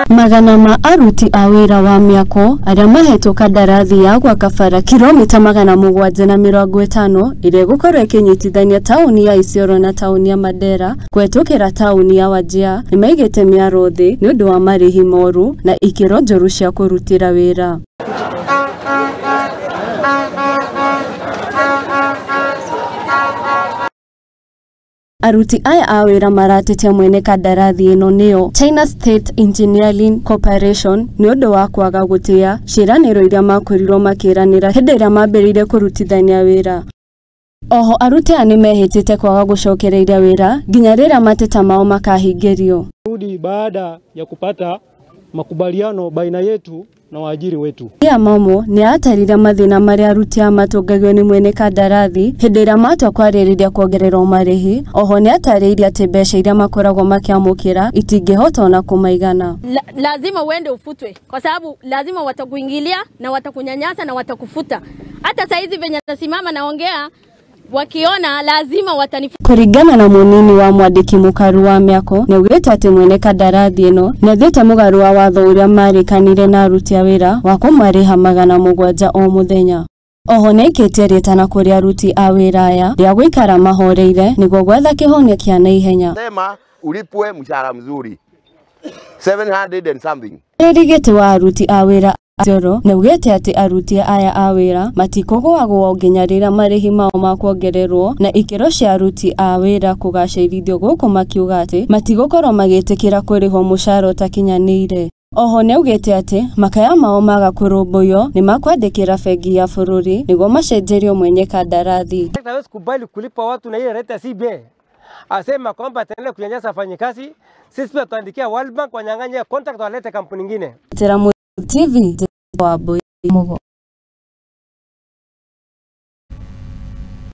Magana ma aruti a wĩra wa mĩako arĩa mahetwo kandarathi ya gwaka bara kilomita 750 ĩrĩa gũkorwo ĩkĩnyitithania taũni ya Isiolo na taũni ya Mandera kũhetũkĩra taũni ya Wajir nĩ maigĩte mĩaro thĩ nĩ ũndũ wa marĩhi moru na ikĩro njũru cia kũrutĩra wĩra. Aruti aya a wĩra maratetia mwene kandarathi ĩno nĩyo China State Engineering Corporation nĩ ũndũ wa kwaga gũtĩa ciĩranĩro iria makorirwo makĩranĩra hĩndĩ ĩrĩa mambĩrĩirie kũrutithania wĩra. Oho aruti aya nĩ mehĩtĩte kwaga gũcokereria wĩra nginya rĩrĩa mateta mao makahingĩrio. Baada ya kupata makubaliano baina yetu na waajiri wetu. Pia Momo nĩ atarire mathĩna marĩa aruti aya matũngagio nĩ mwene kandarathi hĩndĩ ĩrĩa matua kwarĩrĩria kuongererwo marĩhi. Oho nĩ atarĩirie atĩ mbeca iria makoragwo makĩamũkĩra itingĩhota ona kũmaigana. Lazima uende ufutwe kwa sababu lazima watakuingilia na watakunyanyasa na watakufuta. Hata saizi venye nasimama naongea wakiona lazima watanifuta. Kũringana na munini wa mwandĩki mũkaru wa mĩako nĩaugĩte atĩ mwene kandarathi ĩno nĩathiĩte mũgarũ wa watho ũrĩa marĩkanire na aruti a wĩra wa kũmarĩha 700 o mũthenya. Oho nĩaikĩtie rĩtana kũrĩ aruti a wĩra aya rĩa gũikara mahoreire nĩguo gwetha kĩhonia kĩa naihenya. Sema ulipwe mshahara mzuri 700 and something. Rĩrigĩti wa aruti a wĩra Isiolo nĩaugĩte atĩ aruti aya a wĩra matikũgũagwo nginya rĩrĩa marĩhi mao makuongererwo na ikĩro cia aruti a wĩra kũgacĩrithio gũkũ makiuga atĩ matigũkorwo magĩtĩkĩra kũrĩhwo mũcara ũtakinyanĩire. Oho nĩaugĩte atĩ makaya mao maga kũrũmbũiyo nĩ makwandĩkĩra bengi ya bũrũri nĩguo macenjerio mwenye kandarathi. Hawezi kubali kulipa watu na ile rate CBA. Asema kwamba ataendelea kunyanyasa wafanyikazi. Sisi pia tuandikia World Bank wanyang'anye contract walete kampuni nyingine. TV wa Boy Mogo.